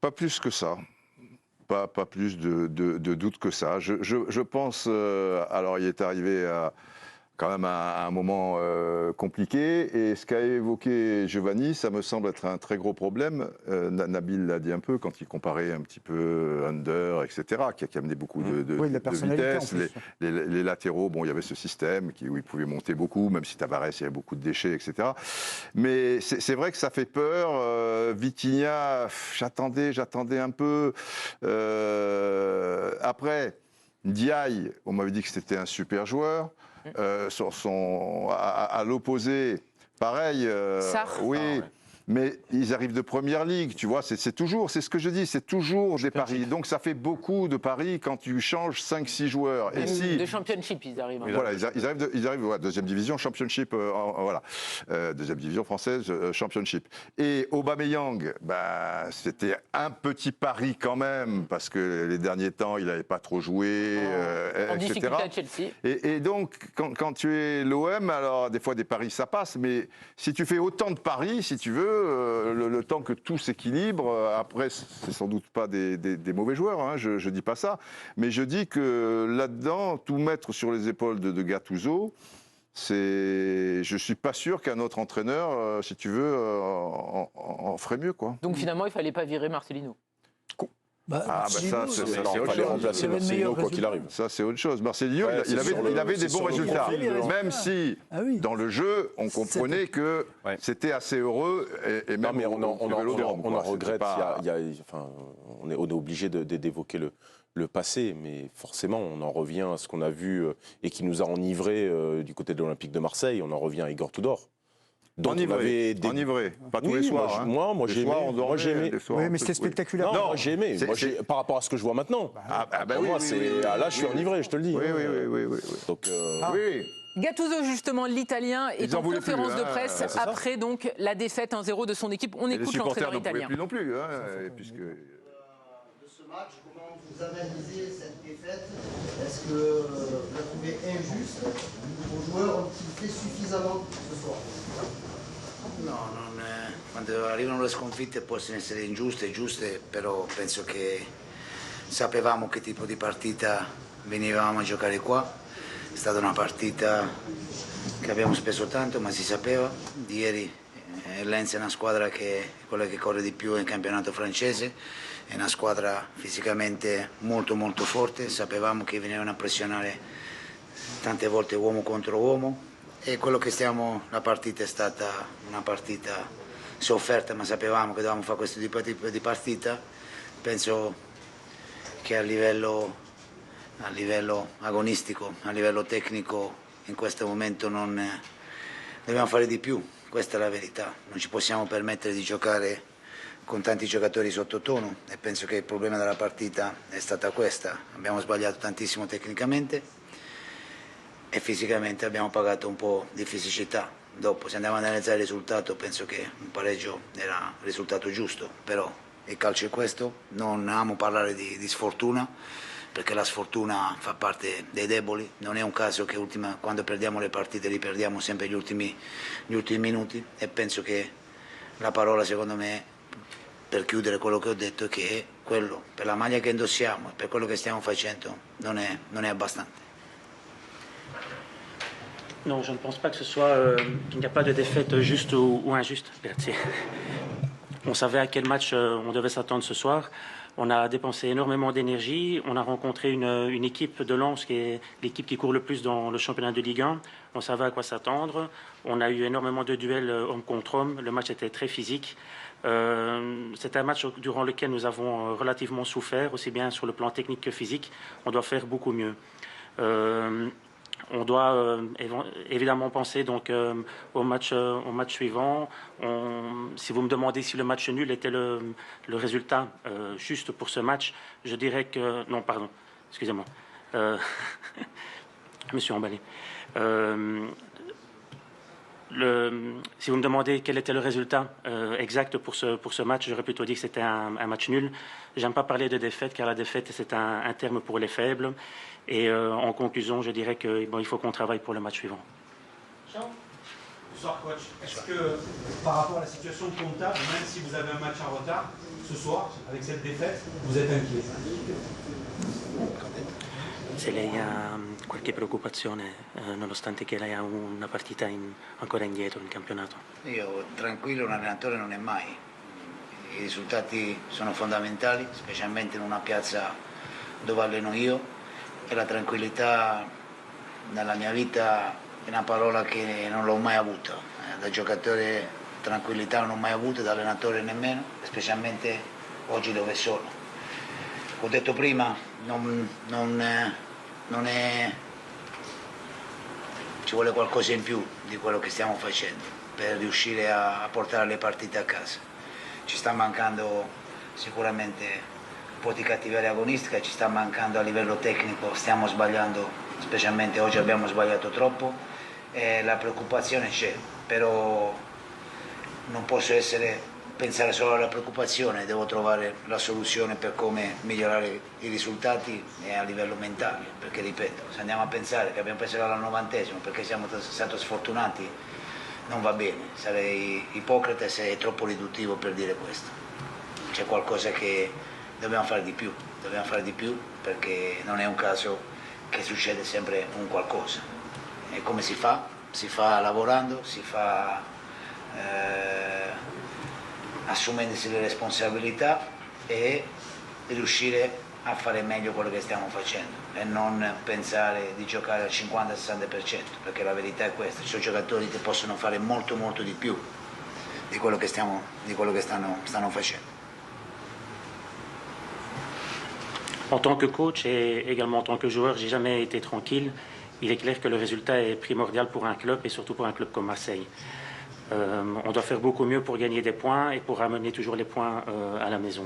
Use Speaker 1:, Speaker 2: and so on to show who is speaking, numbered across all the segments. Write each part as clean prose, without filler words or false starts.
Speaker 1: Pas plus que ça. Pas plus de doute que ça. Je pense, alors il est arrivé quand même à un moment compliqué, et ce qu'a évoqué Giovanni, ça me semble être un très gros problème. Nabil l'a dit un peu quand il comparait un petit peu Under, etc., qui a amené beaucoup
Speaker 2: Oui, la
Speaker 1: de
Speaker 2: personnalité,
Speaker 1: vitesse.
Speaker 2: en plus.
Speaker 1: Les latéraux, bon, il y avait ce système où ils pouvaient monter beaucoup, même si Tavares, il y avait beaucoup de déchets, etc. Mais c'est vrai que ça fait peur. Vitinha, j'attendais un peu. Après, Ndiaye, on m'avait dit que c'était un super joueur. À l'opposé, pareil,
Speaker 3: Sarr.
Speaker 1: oui,
Speaker 4: Ah, ouais.
Speaker 1: mais ils arrivent de première ligue, tu vois, c'est ce que je dis, c'est toujours des paris. Donc ça fait beaucoup de paris quand tu changes 5-6 joueurs. Et si,
Speaker 3: De championship, ils arrivent. Hein.
Speaker 1: voilà, ils arrivent ouais, deuxième division, championship, voilà, deuxième division française, championship. Et Aubameyang, bah, c'était un petit pari quand même, parce que les derniers temps, il n'avait pas trop joué,
Speaker 3: En
Speaker 1: etc.
Speaker 3: difficulté à Chelsea.
Speaker 1: Et donc, quand tu es l'OM, alors des fois des paris ça passe, mais si tu fais autant de paris, si tu veux, le temps que tout s'équilibre, après, c'est sans doute pas des mauvais joueurs, hein, je dis pas ça, mais je dis que là-dedans, tout mettre sur les épaules de Gattuso, je suis pas sûr qu'un autre entraîneur, si tu veux, en ferait mieux, quoi.
Speaker 3: Donc finalement, il ne fallait pas virer Marcelino.
Speaker 1: Ah, bah ça, c'est
Speaker 4: Non,
Speaker 1: autre
Speaker 4: fallait
Speaker 1: chose.
Speaker 4: remplacer Marcelino quoi qu'il arrive.
Speaker 1: Ça, c'est autre chose. Marcelino,
Speaker 4: Ouais,
Speaker 1: il avait des
Speaker 4: c'est
Speaker 1: bons
Speaker 4: sur le
Speaker 1: résultats.
Speaker 4: profil de-
Speaker 1: Même si,
Speaker 2: Ah oui.
Speaker 1: dans le jeu, on comprenait que
Speaker 4: Ouais.
Speaker 1: c'était assez heureux. Et
Speaker 4: Non,
Speaker 1: même
Speaker 4: mais on en
Speaker 1: quoi.
Speaker 4: regrette.
Speaker 1: C'était pas-
Speaker 4: Enfin, on est obligé d'évoquer le passé, mais forcément, on en revient à ce qu'on a vu et qui nous a enivrés du côté de l'Olympique de Marseille. On en revient à Igor Tudor. Donc,
Speaker 1: Enivré, pas tous
Speaker 4: Oui,
Speaker 1: les soirs.
Speaker 4: moi,
Speaker 1: Des
Speaker 4: j'ai
Speaker 1: soirs,
Speaker 4: aimé.
Speaker 1: on dormait,
Speaker 4: Moi, j'ai aimé.
Speaker 1: des soirs,
Speaker 2: Oui,
Speaker 1: un
Speaker 2: mais
Speaker 1: peu,
Speaker 2: c'était spectaculaire.
Speaker 4: Non, j'ai aimé. Moi,
Speaker 1: c'est-
Speaker 4: par rapport à ce que je vois maintenant.
Speaker 1: oui,
Speaker 4: Là, je suis enivré, je te le dis.
Speaker 1: Oui.
Speaker 4: Donc,
Speaker 1: Oui.
Speaker 3: Gattuso, justement, l'Italien, est
Speaker 1: Ils en
Speaker 3: en
Speaker 1: voulaient
Speaker 3: conférence
Speaker 1: plus,
Speaker 3: de
Speaker 1: hein,
Speaker 3: presse
Speaker 1: c'est ça.
Speaker 3: après donc la défaite 1-0 de son équipe. On
Speaker 1: Et les
Speaker 3: écoute
Speaker 1: supporters
Speaker 3: l'entraîneur
Speaker 1: n'en pouvaient
Speaker 3: italien.
Speaker 1: plus non plus. Hein, puisque...
Speaker 5: De ce match, comment vous analysez cette défaite? Est-ce que vous la trouvez injuste? Vos joueurs ont-ils fait suffisamment ce soir?
Speaker 6: No, quando arrivano le sconfitte possono essere ingiuste, giuste, però penso che sapevamo che tipo di partita venivamo a giocare qua. È stata una partita che abbiamo speso tanto, ma si sapeva. Di ieri Lens è una squadra che è quella che corre di più nel campionato francese, è una squadra fisicamente molto molto forte, sapevamo che venivano a pressionare tante volte uomo contro uomo. E quello che la partita è stata una partita sofferta, ma sapevamo che dovevamo fare questo tipo di partita. Penso che a livello agonistico, a livello tecnico, in questo momento non dobbiamo fare di più. Questa è la verità. Non ci possiamo permettere di giocare con tanti giocatori sottotono e penso che il problema della partita è stata questa. Abbiamo sbagliato tantissimo tecnicamente e fisicamente abbiamo pagato un po' di fisicità. Dopo, se andiamo ad analizzare il risultato, penso che un pareggio era il risultato giusto, però il calcio è questo, non amo parlare di sfortuna, perché la sfortuna fa parte dei deboli, non è un caso che quando perdiamo le partite li perdiamo sempre gli ultimi minuti, e penso che la parola, secondo me, per chiudere quello che ho detto, è che quello, per la maglia che indossiamo e per quello che stiamo facendo, non è abbastanza.
Speaker 7: Non, je ne pense pas que ce soit qu'il n'y a pas de défaite juste ou injuste. Grazie. On savait à quel match on devait s'attendre ce soir. On a dépensé énormément d'énergie. On a rencontré une équipe de Lens qui est l'équipe qui court le plus dans le championnat de Ligue 1. On savait à quoi s'attendre. On a eu énormément de duels homme contre homme. Le match était très physique. C'est un match durant lequel nous avons relativement souffert, aussi bien sur le plan technique que physique. On doit faire beaucoup mieux. On doit évidemment penser donc au match suivant. Si vous me demandez si le match nul était le résultat juste pour ce match, je dirais que non, pardon, excusez-moi, je me suis emballé. Si vous me demandez quel était le résultat exact pour ce match, j'aurais plutôt dit que c'était un match nul. J'aime pas parler de défaite, car la défaite, c'est un terme pour les faibles. Et en conclusion, je dirais qu'il faut qu'on travaille pour le match suivant.
Speaker 2: Bonsoir coach. Est-ce que par rapport à la situation comptable, même si vous avez un match en retard, ce soir, avec cette défaite, vous êtes inquiet?
Speaker 7: Se lei ha qualche preoccupazione, nonostante che lei ha una partita ancora indietro in campionato?
Speaker 6: Io tranquillo, un allenatore non è mai. I risultati sono fondamentali, specialmente in una piazza dove alleno io, e la tranquillità nella mia vita è una parola che non l'ho mai avuta. Da giocatore tranquillità non ho mai avuto, da allenatore nemmeno, specialmente oggi dove sono. Ho detto prima, ci vuole qualcosa in più di quello che stiamo facendo per riuscire a portare le partite a casa. Ci sta mancando sicuramente un po' di cattiveria agonistica, ci sta mancando a livello tecnico, stiamo sbagliando, specialmente oggi abbiamo sbagliato troppo, e la preoccupazione c'è, però non posso pensare solo alla preoccupazione, devo trovare la soluzione per come migliorare i risultati e a livello mentale, perché ripeto, se andiamo a pensare che abbiamo preso al 90° perché siamo stati sfortunati, non va bene, sarei ipocrita e sarei troppo riduttivo per dire questo. C'è qualcosa che dobbiamo fare di più perché non è un caso che succede sempre un qualcosa. E come si fa? Si fa lavorando, si fa assumendosi le responsabilità e riuscire a fare meglio quello che stiamo facendo e non pensare di giocare al 50-60%, perché la verità è questa, ci sono giocatori che possono fare molto di più di quello che stanno facendo.
Speaker 7: En tant que coach et également en tant que joueur, j'ai jamais été tranquille. Il est clair que le résultat est primordial pour un club et surtout pour un club comme Marseille. On doit faire beaucoup mieux pour gagner des points et pour ramener toujours les points à la maison.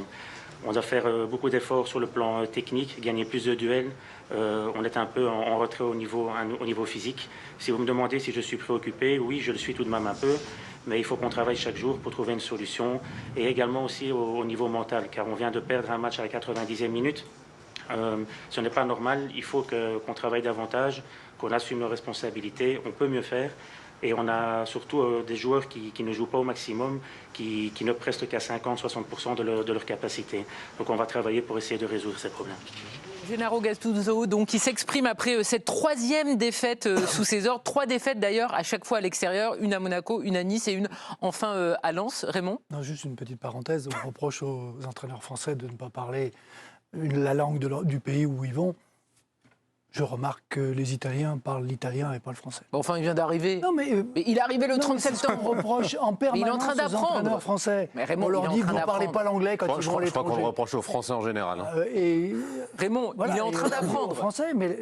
Speaker 7: On doit faire beaucoup d'efforts sur le plan technique, gagner plus de duels. On est un peu en retrait au niveau physique. Si vous me demandez si je suis préoccupé, oui, je le suis tout de même un peu. Mais il faut qu'on travaille chaque jour pour trouver une solution. Et également aussi au niveau mental, car on vient de perdre un match à la 90e minute. Ce n'est pas normal, il faut qu'on travaille davantage, qu'on assume nos responsabilités, on peut mieux faire. Et on a surtout des joueurs qui ne jouent pas au maximum, qui ne prestent qu'à 50-60% de leur capacité. Donc on va travailler pour essayer de résoudre ces problèmes.
Speaker 3: Gennaro Gattuso, donc, qui s'exprime après cette troisième défaite sous ses ordres. 3 défaites d'ailleurs, à chaque fois à l'extérieur, une à Monaco, une à Nice et une enfin à Lens. Raymond?
Speaker 8: Non, juste une petite parenthèse, on reproche aux entraîneurs français de ne pas parler la langue du pays où ils vont. Je remarque que les Italiens parlent l'italien et pas le français.
Speaker 3: Bon, enfin, il vient d'arriver.
Speaker 8: Non, mais
Speaker 3: il est arrivé le 30 septembre.
Speaker 8: On reproche en permanence
Speaker 3: il est en train
Speaker 8: aux entraîneurs français.
Speaker 3: Mais Raymond,
Speaker 8: on leur dit que vous ne parlez pas l'anglais quand ils vont à l'étranger.
Speaker 9: Je crois qu'on le reproche aux Français en général.
Speaker 3: Raymond, voilà, il est en train d'apprendre.
Speaker 8: Français, mais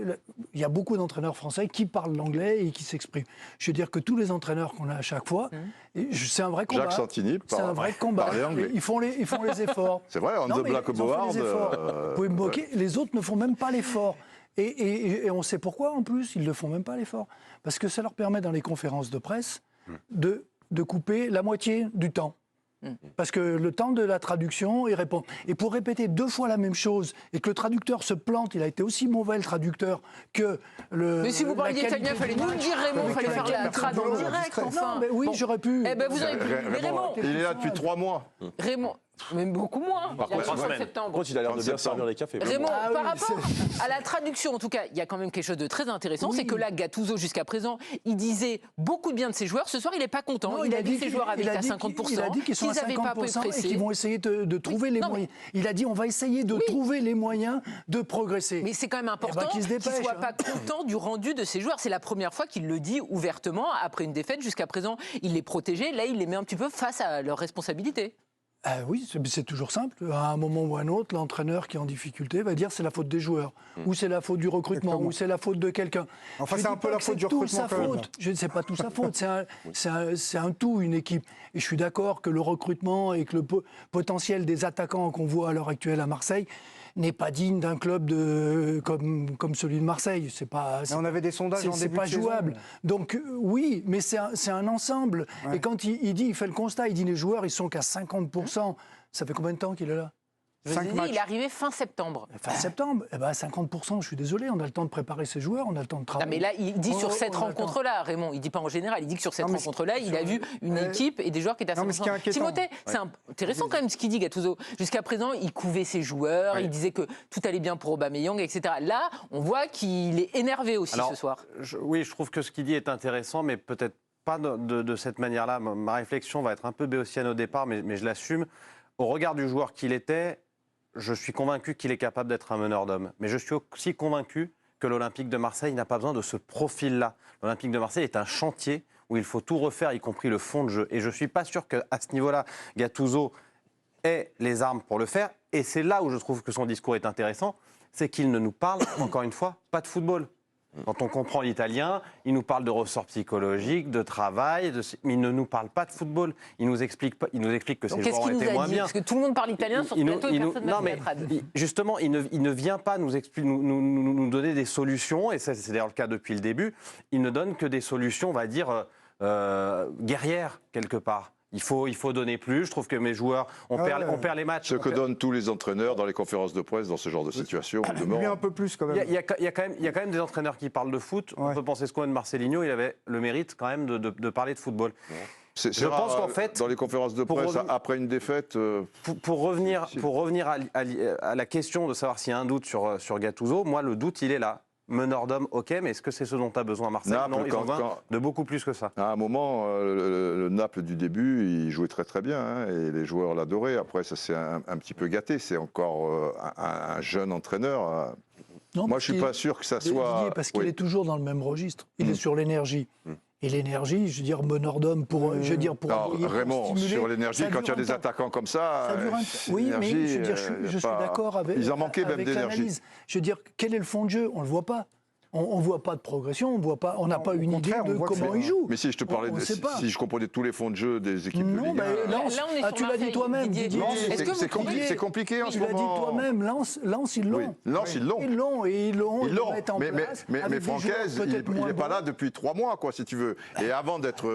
Speaker 8: il y a beaucoup d'entraîneurs français qui parlent l'anglais et qui s'expriment. Je veux dire que tous les entraîneurs qu'on a à chaque fois, c'est un vrai combat.
Speaker 1: Jacques Santini
Speaker 8: c'est un vrai combat. Ils font les efforts.
Speaker 1: C'est vrai, on the Black Board.
Speaker 8: Vous pouvez me moquer, les autres ne font même pas l'effort. Et on sait pourquoi, en plus, ils ne le font même pas l'effort. Parce que ça leur permet, dans les conférences de presse, de couper la moitié du temps. Parce que le temps de la traduction, il répond. Et pour répéter 2 fois la même chose, et que le traducteur se plante, il a été aussi mauvais, le traducteur, que le...
Speaker 3: Mais si vous parliez italien, il fallait nous le dire, Raymond, il fallait faire la trad en direct, enfin.
Speaker 8: Non, mais oui, j'aurais pu.
Speaker 3: Eh ben, vous auriez pu. Mais Raymond...
Speaker 1: Il est là depuis 3 mois.
Speaker 3: Raymond... Même beaucoup moins.
Speaker 4: Par contre, il a l'air de bien servir les cafés.
Speaker 3: Raymond, par rapport à la traduction, en tout cas, il y a quand même quelque chose de très intéressant, c'est que là, Gattuso, jusqu'à présent, il disait beaucoup de bien de ses joueurs. Ce soir, il n'est pas content.
Speaker 8: Non,
Speaker 3: il a dit que ses joueurs avaient à 50%.
Speaker 8: Il a dit qu'ils sont à 50% et qu'ils vont essayer de trouver les moyens. Il a dit on va essayer de trouver les moyens de progresser.
Speaker 3: Mais c'est quand même important qu'il ne soit pas content du rendu de ses joueurs. C'est la première fois qu'il le dit ouvertement après une défaite. Jusqu'à présent, il les protégeait. Là, il les met un petit peu face à leurs responsabilités.
Speaker 8: Oui, c'est toujours simple. À un moment ou à un autre, l'entraîneur qui est en difficulté va dire c'est la faute des joueurs, ou c'est la faute du recrutement, ou c'est la faute de quelqu'un.
Speaker 10: Enfin, c'est un peu la faute du recrutement quand même.
Speaker 8: Je ne sais pas tout sa faute, c'est un tout, une équipe. Et je suis d'accord que le recrutement et que le potentiel des attaquants qu'on voit à l'heure actuelle à Marseille n'est pas digne d'un club comme celui de Marseille.
Speaker 10: On avait des sondages en début de saison.
Speaker 8: C'est pas jouable. Donc oui, mais c'est un ensemble. Ouais. Et quand il fait le constat, il dit les joueurs, ils sont qu'à 50%. Ça fait combien de temps qu'il est là ?
Speaker 3: Je vous ai dit, il est arrivé fin septembre.
Speaker 8: Fin septembre, eh ben 50%, je suis désolé, on a le temps de préparer ses joueurs, on a le temps de travailler.
Speaker 3: Non, mais là, il dit sur cette rencontre-là, Raymond, il ne dit pas en général, il dit que sur cette rencontre-là, il a vu une équipe et des joueurs qui étaient à 50%. Timothée, c'est intéressant quand même ce qu'il dit, Gattuso. Jusqu'à présent, il couvait ses joueurs, il disait que tout allait bien pour Aubameyang, etc. Là, on voit qu'il est énervé aussi ce soir.
Speaker 9: Oui, je trouve que ce qu'il dit est intéressant, mais peut-être pas de cette manière-là. Ma réflexion va être un peu béotienne au départ, mais je l'assume. Au regard du joueur qu'il était, je suis convaincu qu'il est capable d'être un meneur d'hommes. Mais je suis aussi convaincu que l'Olympique de Marseille n'a pas besoin de ce profil-là. L'Olympique de Marseille est un chantier où il faut tout refaire, y compris le fond de jeu. Et je ne suis pas sûr qu'à ce niveau-là, Gattuso ait les armes pour le faire. Et c'est là où je trouve que son discours est intéressant, c'est qu'il ne nous parle, encore une fois, pas de football. Quand on comprend l'italien, il nous parle de ressorts psychologiques, de travail, mais il ne nous parle pas de football. Il nous explique que ses joueurs ont été moins bien.
Speaker 3: Parce que tout le monde parle italien sur ce plateau et personne n'a fait la trad.
Speaker 9: Justement, il ne vient pas nous donner des solutions, et ça, c'est d'ailleurs le cas depuis le début. Il ne donne que des solutions, on va dire, guerrières, quelque part. Il faut donner plus. Je trouve que mes joueurs, on perd les matchs.
Speaker 1: Ce que donnent tous les entraîneurs dans les conférences de presse dans ce genre de situation.
Speaker 10: Lui un peu plus quand même.
Speaker 9: Il y a quand même des entraîneurs qui parlent de foot. On peut penser ce qu'on a de Marcelinho, il avait le mérite quand même de parler de football.
Speaker 1: Je pense qu'en fait, dans les conférences de presse, après une défaite...
Speaker 9: Pour revenir à la question de savoir s'il y a un doute sur Gattuso, moi le doute il est là. Meneur d'homme, ok, mais est-ce que c'est ce dont tu as besoin, Marseille? Non, ils ont besoin de beaucoup plus que ça.
Speaker 1: À un moment, le Naples du début, il jouait très très bien, hein, et les joueurs l'adoraient. Après, ça s'est un petit peu gâté. C'est encore un jeune entraîneur.
Speaker 8: Non,
Speaker 1: moi, je ne suis pas sûr que ça soit...
Speaker 8: Didier, parce qu'il est toujours dans le même registre. Il est sur l'énergie. Et l'énergie, je veux dire, meneur d'homme pour,
Speaker 1: Raymond, sur l'énergie, quand il y a des attaquants comme ça,
Speaker 8: oui, mais je veux dire, je suis d'accord avec.
Speaker 1: Ils en manquaient même d'énergie.
Speaker 8: Je veux dire, quel est le fond de jeu? On le voit pas. On ne voit pas de progression, on n'a pas une idée de comment il joue.
Speaker 1: Mais si je te parlais, si je comprenais tous les fonds de jeu des équipes de Ligue 1...
Speaker 8: Lens, tu l'as dit toi-même, Didier.
Speaker 1: C'est compliqué en ce moment.
Speaker 8: Tu l'as dit toi-même, Lens, ils l'ont.
Speaker 1: Oui, Lens, ils l'ont.
Speaker 8: Ils l'ont.
Speaker 1: Mais Francaise, il n'est pas là depuis 3 mois, quoi, si tu veux. Et avant d'être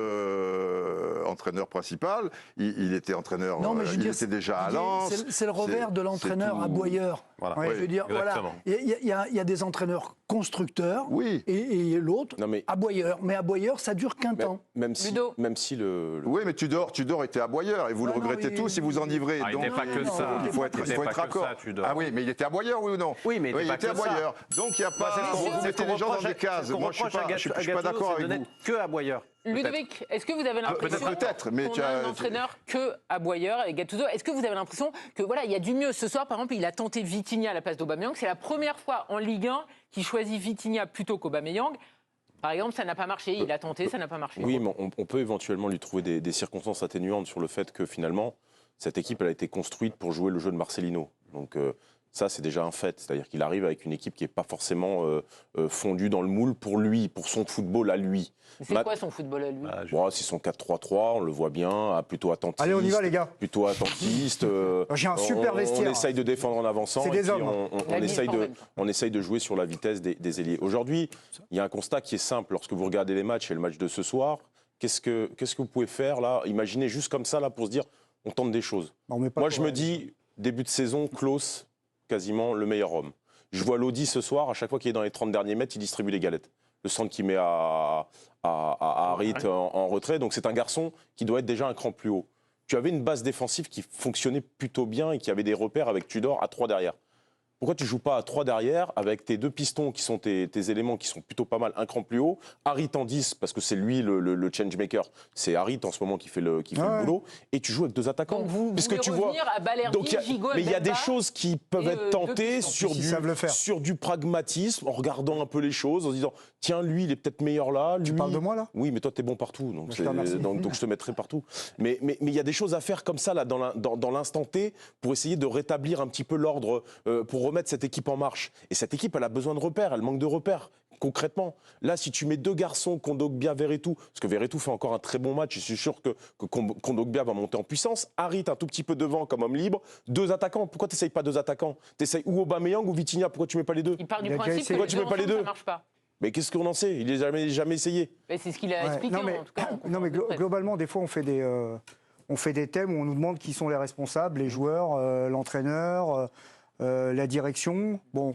Speaker 1: entraîneur principal, il était entraîneur, il était déjà à Lens.
Speaker 8: C'est le revers de l'entraîneur aboyeur. Je veux dire, voilà, il y a des entraîneurs constructeurs et l'autre aboyeur. Mais aboyeur, ça dure qu'un temps.
Speaker 4: Même si le...
Speaker 1: Oui, mais Tudor était aboyeur et vous le regrettez tous si vous enivrez.
Speaker 9: Il n'était pas que ça.
Speaker 1: Il faut être raccord. Ah oui, mais il était aboyeur, oui ou non?
Speaker 9: Oui, mais
Speaker 1: il était aboyeur. Donc il n'y a pas... Vous mettez les gens dans des cases. Moi, je ne suis pas d'accord avec vous.
Speaker 9: Que aboyeur.
Speaker 3: Ludovic, est-ce que vous avez l'impression qu'on a un entraîneur que aboyeur et Gattuso? Est-ce que vous avez l'impression que voilà, il y a du mieux ce soir? Par exemple, il a tenté Vitinha à la place d'Aubameyang. C'est la première fois en Ligue 1 qu'il choisit Vitinha plutôt qu'Aubameyang. Par exemple, ça n'a pas marché. Il a tenté, ça n'a pas marché.
Speaker 4: Oui, mais on peut éventuellement lui trouver des circonstances atténuantes sur le fait que finalement, cette équipe elle a été construite pour jouer le jeu de Marcelino. Donc ça, c'est déjà un fait. C'est-à-dire qu'il arrive avec une équipe qui n'est pas forcément fondue dans le moule pour lui, pour son football à lui.
Speaker 3: C'est quoi son football à lui?
Speaker 4: C'est son 4-3-3, on le voit bien, plutôt attentiste.
Speaker 10: Allez, on y va, les gars.
Speaker 4: Plutôt attentiste.
Speaker 10: J'ai un super vestiaire.
Speaker 4: On essaye de défendre en avançant.
Speaker 10: C'est des hommes.
Speaker 4: On essaye de jouer sur la vitesse des ailiers. Aujourd'hui, il y a un constat qui est simple. Lorsque vous regardez les matchs et le match de ce soir, qu'est-ce que vous pouvez faire là? Imaginez juste comme ça là pour se dire, on tente des choses. Moi, je me dis, début de saison, Klose, quasiment le meilleur homme. Je vois Lodi ce soir, à chaque fois qu'il est dans les 30 derniers mètres, il distribue les galettes. Le centre qu'il met à Harit en retrait, donc c'est un garçon qui doit être déjà un cran plus haut. Tu avais une base défensive qui fonctionnait plutôt bien et qui avait des repères avec Tudor à 3 derrière. Pourquoi tu ne joues pas à 3 derrière avec tes 2 pistons qui sont tes éléments qui sont plutôt pas mal, un cran plus haut, Harit en 10 parce que c'est lui le changemaker, c'est Harit en ce moment qui fait le boulot, et tu joues avec 2 attaquants.
Speaker 3: Donc vous voulez revenir à Balerdi, Gigot et
Speaker 4: mais il y a des choses qui peuvent être tentées sur du pragmatisme, en regardant un peu les choses, en se disant tiens, lui il est peut-être meilleur là.
Speaker 10: Tu parles de moi là?
Speaker 4: Oui, mais toi tu es bon partout, donc je te mettrai partout. Mais il y a des choses à faire comme ça là dans l'instant T pour essayer de rétablir un petit peu l'ordre, pour remettre cette équipe en marche. Et cette équipe, elle a besoin de repères, elle manque de repères, concrètement. Là, si tu mets 2 garçons, Kondogbia, Veretout, parce que Veretout fait encore un très bon match, je suis sûr que Kondogbia va monter en puissance, Harit un tout petit peu devant comme homme libre, 2 attaquants. Pourquoi tu n'essayes pas 2 attaquants? Tu essayes ou Aubameyang ou Vitinha, pourquoi tu ne mets pas les 2?
Speaker 3: Il part du principe que
Speaker 4: tu mets pas les 2?
Speaker 3: Ça marche pas.
Speaker 4: Mais qu'est-ce qu'on en sait? Il n'est jamais essayé.
Speaker 3: C'est ce qu'il a expliqué, en tout cas.
Speaker 10: Non, mais globalement, des fois, on fait on fait des thèmes où on nous demande qui sont les responsables, les joueurs, l'entraîneur, la direction. Bon,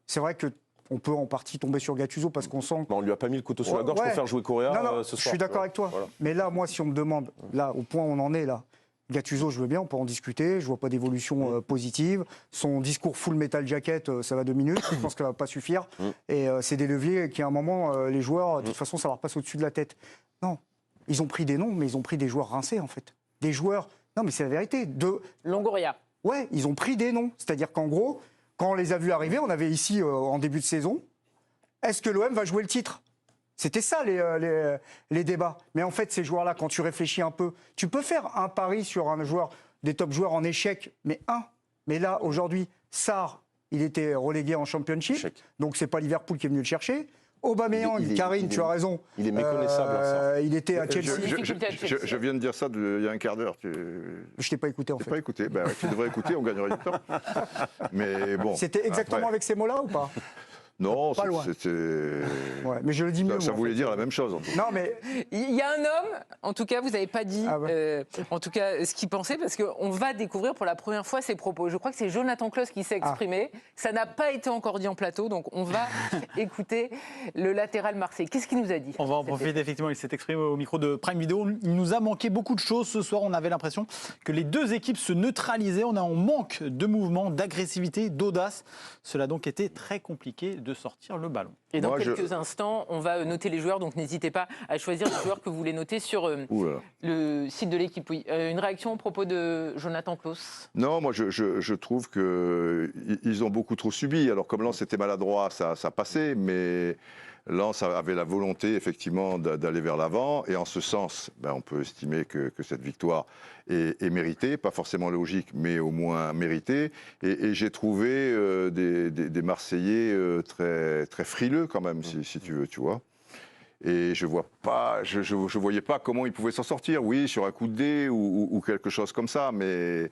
Speaker 10: c'est vrai qu'on peut en partie tomber sur Gattuso parce qu'on sent...
Speaker 4: On lui a pas mis le couteau sous la gorge pour faire jouer Correa ce soir.
Speaker 10: Je suis d'accord avec toi.
Speaker 4: Voilà.
Speaker 10: Mais là, moi, si on me demande, là, au point où on en est, là, Gattuso, je veux bien, on peut en discuter, je vois pas d'évolution positive. Son discours full metal jacket, ça va 2 minutes, je pense que ça va pas suffire. Et c'est des leviers qui, à un moment, les joueurs, de toute façon, ça leur passe au-dessus de la tête. Non, ils ont pris des noms, mais ils ont pris des joueurs rincés, en fait. Des joueurs, non mais c'est la vérité.
Speaker 3: Longoria.
Speaker 10: Ouais, ils ont pris des noms. C'est-à-dire qu'en gros, quand on les a vus arriver, on avait ici, en début de saison, est-ce que l'OM va jouer le titre ? C'était ça les débats. Mais en fait, ces joueurs-là, quand tu réfléchis un peu, tu peux faire un pari sur un joueur, des top joueurs en échec, mais un. Mais là, aujourd'hui, Sarr, il était relégué en Championship, donc c'est pas Liverpool qui est venu le chercher. Aubameyang, Karine, tu as raison.
Speaker 4: Il est méconnaissable.
Speaker 10: Il était à Chelsea.
Speaker 1: Je viens de dire ça il y a un quart d'heure.
Speaker 10: Je t'ai pas écouté en fait.
Speaker 1: Pas écouté. Ben, tu devrais écouter, on gagnerait du temps. Mais bon.
Speaker 10: C'était exactement avec ces mots-là ou pas ?
Speaker 1: Non,
Speaker 10: pas loin.
Speaker 1: C'était.
Speaker 10: Ouais, mais je le dis mieux.
Speaker 1: Ça voulait dire la même chose. En tout cas.
Speaker 10: Non, mais
Speaker 3: il y a un homme, en tout cas, vous n'avez pas dit, en tout cas, ce qu'il pensait, parce qu'on va découvrir pour la première fois ses propos. Je crois que c'est Jonathan Klaus qui s'est exprimé. Ça n'a pas été encore dit en plateau, donc on va écouter le latéral marseillais. Qu'est-ce qu'il nous a dit ?
Speaker 11: On va en profiter, effectivement. Il s'est exprimé au micro de Prime Video. Il nous a manqué beaucoup de choses ce soir. On avait l'impression que les deux équipes se neutralisaient. On manque de mouvement, d'agressivité, d'audace. Cela a donc été très compliqué de sortir le ballon.
Speaker 3: Et dans quelques instants, on va noter les joueurs, donc n'hésitez pas à choisir les joueurs que vous voulez noter sur le site de l'équipe. Oui. Une réaction au propos de Jonathan Klaus ?
Speaker 1: Non, moi je trouve qu'ils ont beaucoup trop subi. Alors comme Lens était maladroit, ça passait, mais Lens avait la volonté effectivement d'aller vers l'avant. Et en ce sens, on peut estimer que cette victoire est méritée, pas forcément logique, mais au moins méritée. Et j'ai trouvé des Marseillais très, très frileux quand même, si tu veux, tu vois. Et je voyais pas comment ils pouvaient s'en sortir. Oui, sur un coup de dé ou quelque chose comme ça, mais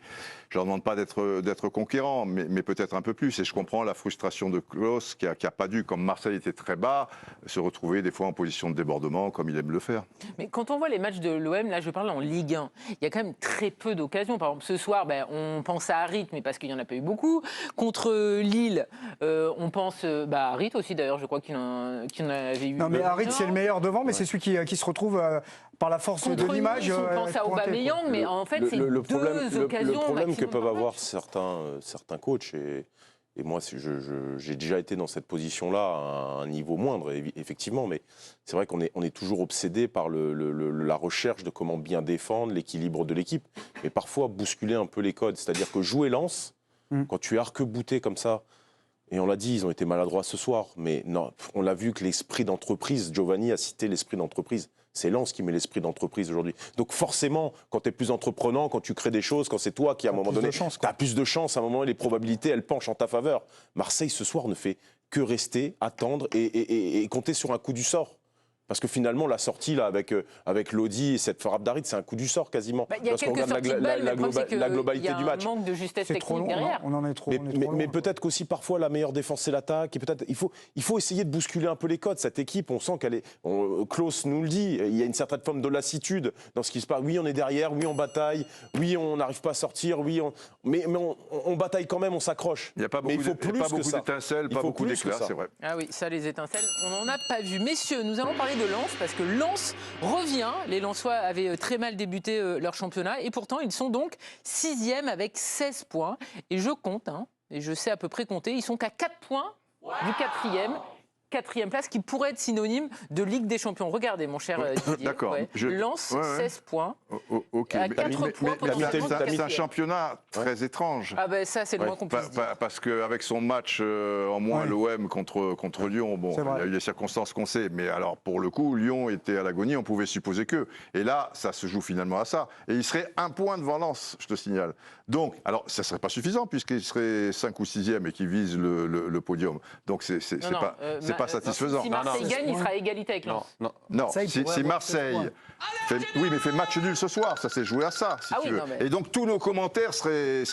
Speaker 1: je leur demande pas d'être conquérants, mais peut-être un peu plus. Et je comprends la frustration de Klaus, qui a pas dû, comme Marseille était très bas, se retrouver des fois en position de débordement, comme il aime le faire.
Speaker 3: Mais quand on voit les matchs de l'OM, là je parle en Ligue 1, il y a quand même très peu d'occasions. Par exemple, ce soir, on pense à Harit, mais parce qu'il n'y en a pas eu beaucoup. Contre Lille, on pense à Harit aussi, d'ailleurs, je crois qu'il en avait eu.
Speaker 10: Non, mais Harit, c'est le meilleur devant, mais c'est celui qui se retrouve par la force de l'image.
Speaker 3: On pense à Aubameyang, mais en fait, c'est deux occasions.
Speaker 4: Le problème que peuvent avoir certains coachs, et moi, j'ai déjà été dans cette position-là à un niveau moindre, effectivement, mais c'est vrai qu'on est toujours obsédé par la recherche de comment bien défendre, l'équilibre de l'équipe, mais parfois bousculer un peu les codes. C'est-à-dire que jouer Lens, quand tu es arc-bouté comme ça, et on l'a dit, ils ont été maladroits ce soir, mais non, on l'a vu que l'esprit d'entreprise, Giovanni a cité l'esprit d'entreprise, c'est Lens qui met l'esprit d'entreprise aujourd'hui. Donc forcément, quand tu es plus entreprenant, quand tu crées des choses, quand c'est toi qui à un moment donné, tu as plus de chance, à un moment donné, les probabilités, elles penchent en ta faveur. Marseille ce soir ne fait que rester, attendre et compter sur un coup du sort. Parce que finalement, la sortie là, avec Lodi et cette frappe d'Harit, c'est un coup du sort quasiment.
Speaker 3: Il y a quelques sorties de balles,
Speaker 4: la globalité du match.
Speaker 3: Il y a un manque de justesse technique derrière.
Speaker 10: On en est trop.
Speaker 4: Mais peut-être qu'aussi parfois la meilleure défense c'est l'attaque. Et peut-être il faut essayer de bousculer un peu les codes. Cette équipe, on sent qu'elle est. Klaus nous le dit. Il y a une certaine forme de lassitude dans ce qui se passe. Oui, on est derrière. Oui, on bataille. Oui, on n'arrive pas à sortir. Oui, mais on bataille quand même. On s'accroche.
Speaker 1: Il n'y a pas beaucoup d'étincelles, pas beaucoup d'éclats, c'est vrai.
Speaker 3: Ah oui, ça, les étincelles, on n'en a pas vu. Messieurs, nous allons parler de Lens parce que Lens revient. Les Lensois avaient très mal débuté leur championnat et pourtant ils sont donc 6e avec 16 points. Et je compte, et je sais à peu près compter, ils sont qu'à 4 points du 4e place qui pourrait être synonyme de Ligue des Champions. Regardez, mon cher Didier.
Speaker 1: D'accord.
Speaker 3: Lens, 16 points.
Speaker 1: Ok,
Speaker 3: à 4 points.
Speaker 1: C'est un championnat très étrange.
Speaker 3: Ah ben ça, c'est le moins qu'on puisse dire.
Speaker 1: Parce qu'avec son match en moins, l'OM contre Lyon, bon, il y a eu les circonstances qu'on sait. Mais alors, pour le coup, Lyon était à l'agonie, on pouvait supposer que. Et là, ça se joue finalement à ça. Et il serait 1 point devant Lens, je te signale. Donc, alors, ça ne serait pas suffisant puisqu'il serait 5 ou 6e et qu'il vise le podium. Donc, c'est pas satisfaisant.
Speaker 3: Si Marseille gagne, il sera à égalité avec Lens.
Speaker 1: Non, si Marseille fait match nul ce soir, ça s'est joué à ça, si tu veux. Et donc tous nos commentaires seraient